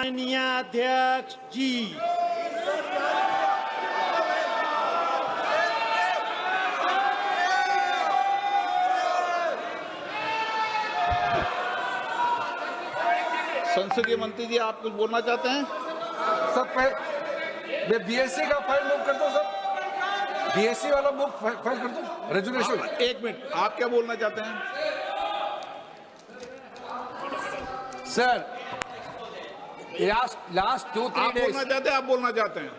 माननीय अध्यक्ष जी, संसदीय मंत्री जी, आप कुछ बोलना चाहते हैं? सब मैं बीएससी का फाइल मूव कर दूं सर, बीएससी वाला मूव फाइल कर दूं, रेजुलेशन। एक मिनट, आप क्या बोलना चाहते हैं? सर, लास्ट 2-3 आप days, बोलना चाहते हैं? आप बोलना चाहते हैं?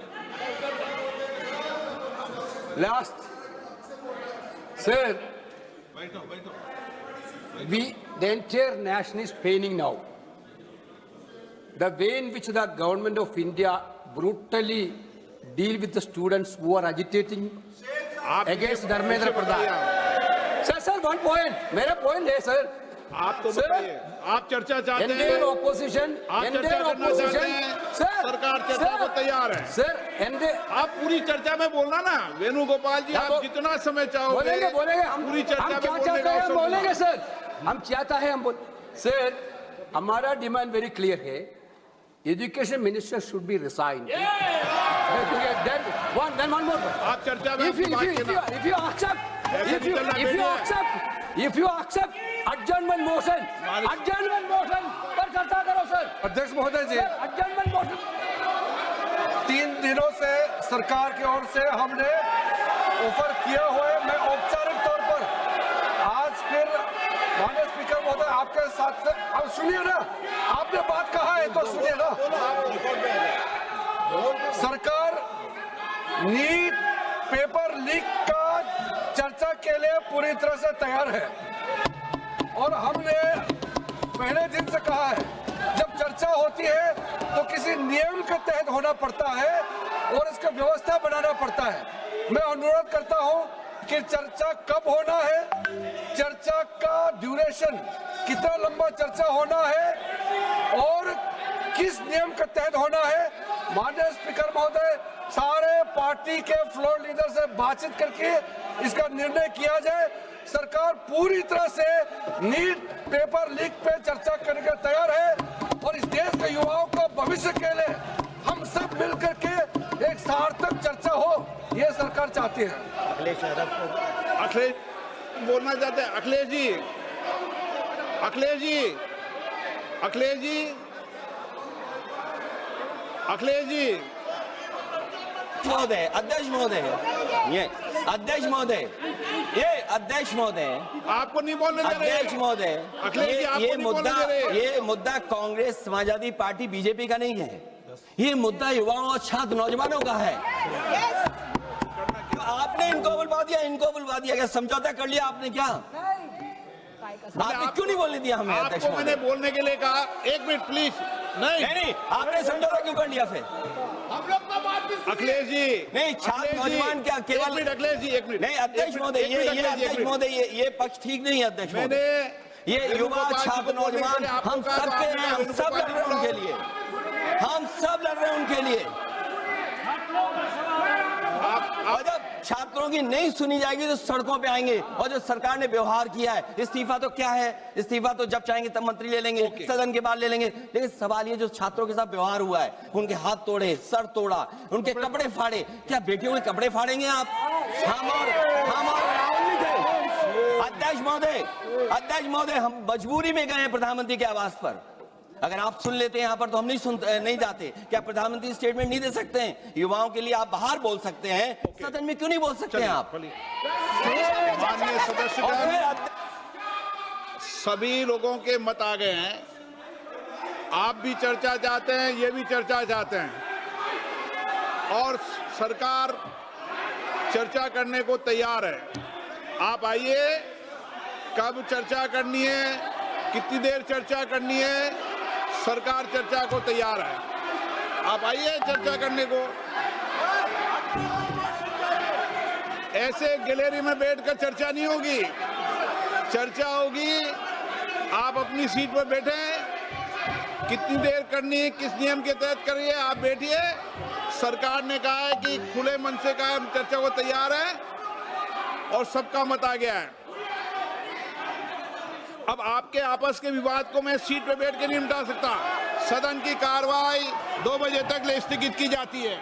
last, sir, the entire nation is paining now. The way in which the government of India brutally deal with the students who are agitating आप against Dharmendra Pradhan. Sir, one point. मेरा point है sir. आप तो Sir, बताइए, आप चर्चा चाहते हैं? Entire opposition, आप चर्चा entire करना चाहते opposition. हैं? Sir, सरकार चर्चा sir, को तैयार है। Sir, entire आप पूरी चर्चा में बोलना ना, वेणुगोपाल जी, आप जितना समय चाहोगे बोलेंगे पूरी चर्चा में क्या बोलने चाहते का हैं हम अवसर बोलेंगे दूंगा। सर, हम चाहता है हम बोल। सर, हमारा डिमांड वेरी क्लियर है, education minister should be resign. then one more. आप चर्चा में If you accept adjournment motion पर चर्चा करो सर। अध्यक्ष महोदय जी, adjournment motion 3 दिनों से सरकार की ओर से हमने ऑफर किया हुआ है, मैं औपचारिक तौर पर आज फिर माननीय स्पीकर महोदय आपके साथ से, अब सुनिए ना, आपने बात कहा है तो सुनिए ना। सरकार नीट पेपर लीक का चर्चा के लिए पूरी तरह से तैयार है और हमने पहले दिन से कहा है, जब चर्चा होती है तो किसी नियम के तहत होना पड़ता है और इसका व्यवस्था बनाना पड़ता है। मैं अनुरोध करता हूं कि चर्चा कब होना है, चर्चा का ड्यूरेशन, कितना लंबा चर्चा होना है और किस नियम के तहत होना है, माननीय स्पीकर महोदय सारे पार्टी के फ्लोर लीडर से बातचीत करके इसका निर्णय किया जाए। सरकार पूरी तरह से नीट पेपर लीक पे चर्चा करने के तैयार है और इस देश के युवाओं को भविष्य के लिए हम सब मिलकर के एक सार्थक चर्चा हो, ये सरकार चाहती है। अखिलेश बोलना चाहते हैं? अखिलेश जी, अखिलेश जी, अखिलेश जी, अखिलेश जी, महोदय, अध्यक्ष महोदय, ये अध्यक्ष महोदय, ये अध्यक्ष महोदय, आपको नहीं बोलने दे रहे। अध्यक्ष महोदय, अखिलेश जी, आपको नहीं बोलने दे रहे। ये मुद्दा कांग्रेस समाजवादी पार्टी बीजेपी का नहीं है, ये मुद्दा युवाओं और छात्र नौजवानों का है। आपने इनको बुलवा दिया, क्या समझौता कर लिया आपने? क्या आपने क्यों नहीं बोलने दिया हमें? अध्यक्ष आपको मैंने महोदय, बोलने के लिए कहा, एक मिनट प्लीज। नहीं, आपने समझौता क्यों कर लिया फिर? अखिलेश जी, नहीं, छात्र नौजवान क्या केवल? एक मिनट अखिलेश जी, एक मिनट नहीं अध्यक्ष महोदय, ये अध्यक्ष महोदय, ये पक्ष ठीक नहीं है अध्यक्ष मैंने महोदय। ये युवा छात्र नौजवान हम सब के हैं, हम सब लड़ रहे हैं उनके लिए, हम सब लड़ रहे हैं उनके लिए। और जब छात्रों की नहीं सुनी जाएगी तो सड़कों पे आएंगे। और जो सरकार ने व्यवहार किया है, इस्तीफा तो क्या है, इस्तीफा तो जब चाहेंगे तब मंत्री ले लेंगे, सदन के बाद ले लेंगे। लेकिन सवाल ये, जो छात्रों के साथ व्यवहार हुआ है, उनके हाथ तोड़े, सर तोड़ा, उनके कपड़े फाड़े, क्या बेटियों के कपड़े फाड़ेंगे आप? हम और राहुल नहीं थे। अध्यक्ष महोदय, हम मजबूरी में गए प्रधानमंत्री के आवास पर। अगर आप सुन लेते हैं यहाँ पर तो हम नहीं जाते। क्या प्रधानमंत्री स्टेटमेंट नहीं दे सकते हैं? युवाओं के लिए आप बाहर बोल सकते हैं, सदन में क्यों नहीं बोल सकते हैं आप? माननीय सदस्य, सभी लोगों के मत आ गए हैं। आप भी चर्चा चाहते हैं, ये भी चर्चा चाहते हैं और सरकार चर्चा करने को तैयार है। आप आइए, कब चर्चा करनी है, कितनी देर चर्चा करनी है, सरकार चर्चा को तैयार है। आप आइए चर्चा करने को। ऐसे गैलरी में बैठकर चर्चा नहीं होगी, चर्चा होगी। आप अपनी सीट पर बैठे, कितनी देर करनी है, किस नियम के तहत करिए, आप बैठिए। सरकार ने कहा है कि खुले मन से कहा, हम चर्चा को तैयार है और सबका मत आ गया है। अब आपके आपस के विवाद को मैं सीट पे बैठ के नहीं मिटा सकता। सदन की कार्रवाई 2 बजे तक ले स्थगित की जाती है।